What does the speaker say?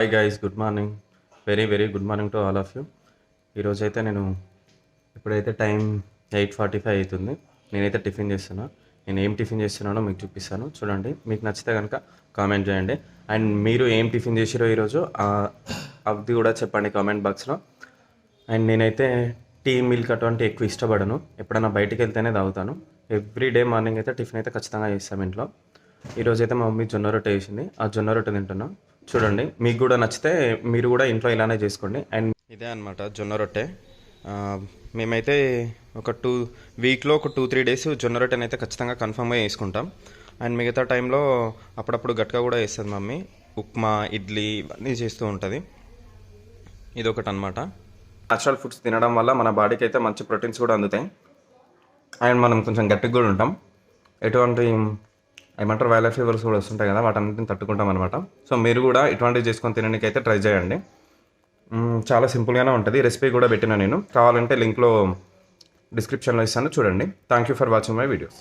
Hi guys, good morning. Very good morning to all of you. ఈరోజైతే నేను ఇప్పుడైతే time 8:45 అవుతుంది. నేనైతే టిఫిన్ చేస్తున్నా. నేను ఏం టిఫిన్ చేస్తున్నానో మీకు చూపిస్తాను, చూడండి. మీకు నచ్చితే కనుక కామెంట్ చేయండి. అండ్ మీరు ఏం టిఫిన్ చేసిరో ఈరోజు అది కూడా చెప్పండి కామెంట్ బాక్స్లో. అండ్ నేనైతే టీ, మిల్క్ అటువంటి ఎక్కువ ఇష్టపడను. ఎప్పుడైనా బయటికి వెళ్తేనే తాగుతాను. ఎవ్రీడే మార్నింగ్ అయితే టిఫిన్ అయితే ఖచ్చితంగా చేస్తాం ఇంట్లో. ఈరోజైతే మా మమ్మీ జొన్న రొట్టె వేసింది. ఆ జొన్న రొట్టె తింటున్నా. చూడండి, మీకు కూడా నచ్చితే మీరు కూడా ఇంట్లో ఇలానే చేసుకోండి. అండ్ ఇదే అనమాట జొన్న రొట్టె. మేమైతే ఒక వీక్లో ఒక 2-3 డేస్ జొన్న రొట్టెని అయితే ఖచ్చితంగా కన్ఫర్మ్గా వేసుకుంటాం. అండ్ మిగతా టైంలో అప్పుడప్పుడు గట్కా కూడా వేస్తుంది మమ్మీ. ఉప్మా, ఇడ్లీ ఇవన్నీ చేస్తూ ఉంటుంది. ఇది ఒకటి అనమాట. న్యాచురల్ ఫుడ్స్ తినడం వల్ల మన బాడీకి అయితే మంచి ప్రోటీన్స్ కూడా అందుతాయి. అండ్ మనం కొంచెం గట్టిగా కూడా ఉంటాం. ఎటువంటి ఏమంటారు వైరల్ ఫీవర్స్ కూడా వస్తుంటాయి కదా, వాటన్నిటిని తట్టుకుంటాం అనమాట. సో మీరు కూడా ఇటువంటివి చేసుకొని తినడానికి అయితే ట్రై చేయండి. చాలా సింపుల్గానే ఉంటుంది. రెసిపీ కూడా పెట్టినా నేను. కావాలంటే లింక్లో డిస్క్రిప్షన్లో ఇస్తాను, చూడండి. Thank you for watching my videos.